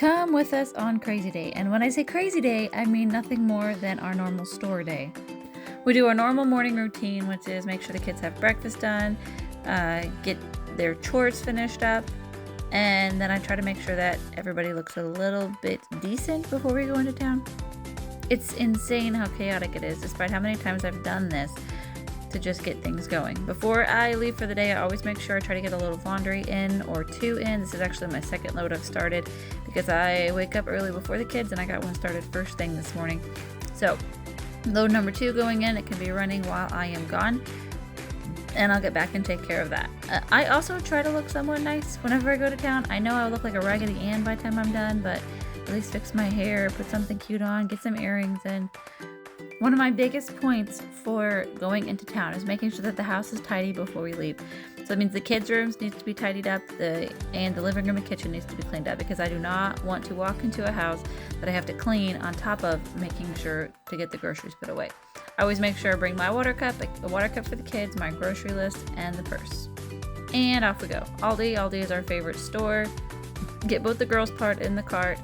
Come with us on Crazy Day. And when I say Crazy Day, I mean nothing more than our normal store day. We do our normal morning routine, which is make sure the kids have breakfast done, get their chores finished up, and then I try to make sure that everybody looks a little bit decent before we go into town. It's insane how chaotic it is, despite how many times I've done this to just get things going. Before I leave for the day, I always make sure I try to get a load of laundry in or two in. This is actually my second load I've started because I wake up early before the kids and I got one started first thing this morning. So load number 2 going in. It can be running while I am gone, and I'll get back and take care of that. I also try to look somewhat nice whenever I go to town. I know I look like a Raggedy Ann by the time I'm done, but at least fix my hair, put something cute on, get some earrings in. One of my biggest points for going into town is making sure that the house is tidy before we leave. So that means the kids' rooms need to be tidied up, and the living room and kitchen needs to be cleaned up, because I do not want to walk into a house that I have to clean on top of making sure to get the groceries put away. I always make sure I bring my water cup, a water cup for the kids, my grocery list, and the purse. And off we go. Aldi is our favorite store. Get both the girls' part in the cart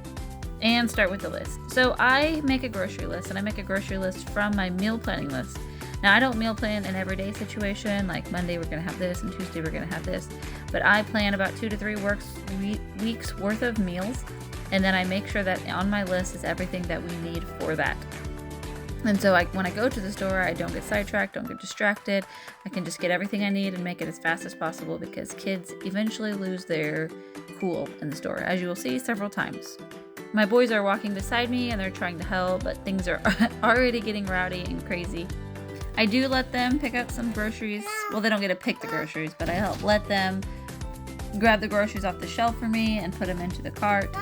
and start with the list. So I make a grocery list, and I make a grocery list from my meal planning list. Now, I don't meal plan an everyday situation, like Monday we're going to have this and Tuesday we're going to have this, but I plan about 2 to 3 weeks worth of meals, and then I make sure that on my list is everything that we need for that. And so when I go to the store, I don't get sidetracked, don't get distracted. I can just get everything I need and make it as fast as possible, because kids eventually lose their cool in the store, as you will see several times. My boys are walking beside me and they're trying to help, but things are already getting rowdy and crazy. I do let them pick up some groceries. Well, they don't get to pick the groceries, but I let them grab the groceries off the shelf for me and put them into the cart.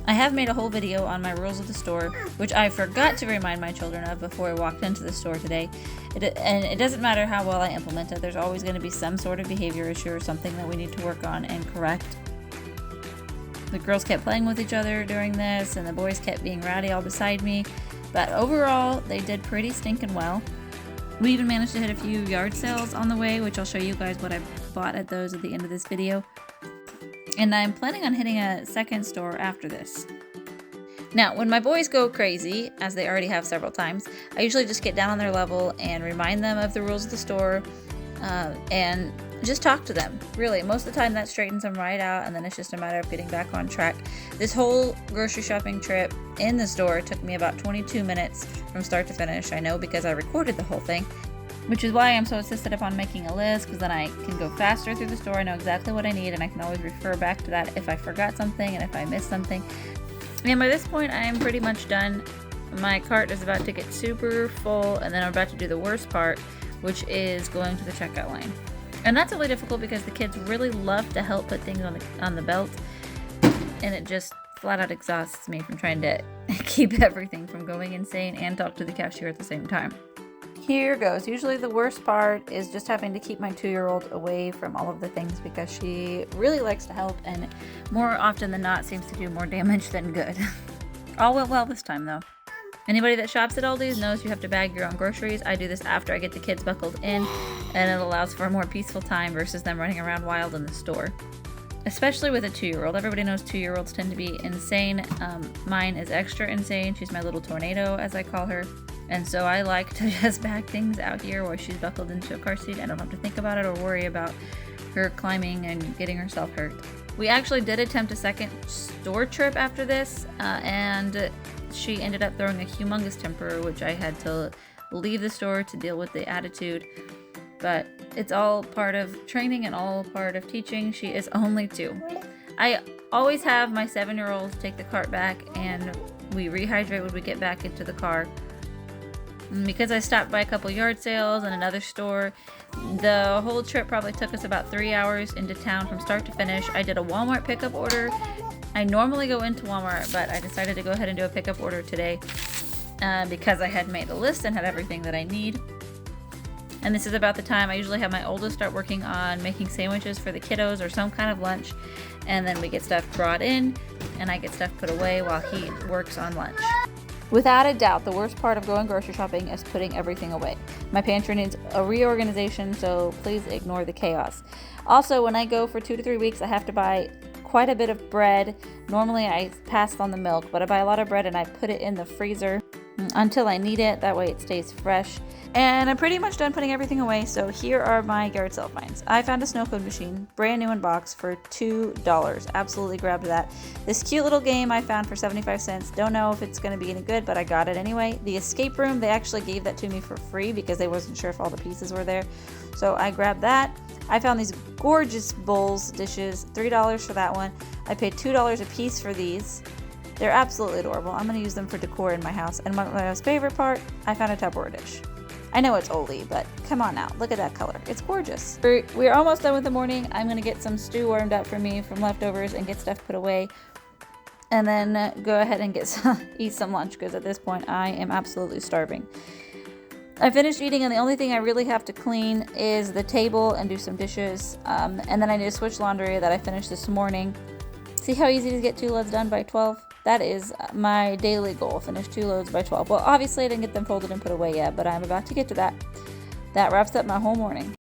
I have made a whole video on my rules of the store, which I forgot to remind my children of before I walked into the store today. And it doesn't matter how well I implement it, there's always going to be some sort of behavior issue or something that we need to work on and correct. The girls kept playing with each other during this, and the boys kept being rowdy all beside me. But overall, they did pretty stinking well. We even managed to hit a few yard sales on the way, which I'll show you guys what I bought at those at the end of this video. And I'm planning on hitting a second store after this. Now, when my boys go crazy, as they already have several times, I usually just get down on their level and remind them of the rules of the store, and just talk to them. Really, most of the time that straightens them right out, and then it's just a matter of getting back on track. This whole grocery shopping trip in the store took me about 22 minutes from start to finish. I know, because I recorded the whole thing, which is why I'm so insistent upon making a list, because then I can go faster through the store. I know exactly what I need, and I can always refer back to that if I forgot something and if I missed something. And by this point, I am pretty much done. My cart is about to get super full, and then I'm about to do the worst part, which is going to the checkout line. And that's really difficult because the kids really love to help put things on the belt, and it just flat out exhausts me from trying to keep everything from going insane and talk to the cashier at the same time. Here goes. Usually the worst part is just having to keep my 2-year-old away from all of the things, because she really likes to help, and more often than not seems to do more damage than good. All went well this time though. Anybody that shops at Aldi's knows you have to bag your own groceries. I do this after I get the kids buckled in, and it allows for a more peaceful time versus them running around wild in the store. Especially with a 2-year-old. Everybody knows 2-year-olds tend to be insane. Mine is extra insane. She's my little tornado, as I call her. And so I like to just bag things out here while she's buckled into a car seat. I don't have to think about it or worry about her climbing and getting herself hurt. We actually did attempt a second store trip after this, and she ended up throwing a humongous temper, which I had to leave the store to deal with the attitude. But it's all part of training and all part of teaching. She is only 2. I always have my 7-year-olds take the cart back, and we rehydrate when we get back into the car. And because I stopped by a couple yard sales and another store, the whole trip probably took us about 3 hours into town from start to finish. I did a Walmart pickup order. I normally go into Walmart, but I decided to go ahead and do a pickup order today because I had made a list and had everything that I need. And this is about the time I usually have my oldest start working on making sandwiches for the kiddos or some kind of lunch, and then we get stuff brought in and I get stuff put away while he works on lunch. Without a doubt, the worst part of going grocery shopping is putting everything away. My pantry needs a reorganization, so please ignore the chaos. Also, when I go for 2 to 3 weeks, I have to buy quite a bit of bread. Normally I pass on the milk, but I buy a lot of bread and I put it in the freezer until I need it. That way it stays fresh. And I'm pretty much done putting everything away, so here are my yard sale finds. I found a snow cone machine, brand new in box, for $2. Absolutely grabbed that. This cute little game I found for 75 cents. Don't know if it's going to be any good, but I got it anyway. The escape room, they actually gave that to me for free because they wasn't sure if all the pieces were there. So I grabbed that. I found these gorgeous bowls, dishes, $3 for that one. I paid $2 a piece for these. They're absolutely adorable. I'm going to use them for decor in my house. And my most favorite part, I found a Tupperware dish. I know it's oldie, but come on now. Look at that color. It's gorgeous. We're almost done with the morning. I'm going to get some stew warmed up for me from leftovers and get stuff put away. And then go ahead and eat some lunch because at this point I am absolutely starving. I finished eating and the only thing I really have to clean is the table and do some dishes. And then I need to switch laundry that I finished this morning. See how easy it is to get 2 loads done by 12? That is my daily goal, finish 2 loads by 12. Well, obviously I didn't get them folded and put away yet, but I'm about to get to that. That wraps up my whole morning.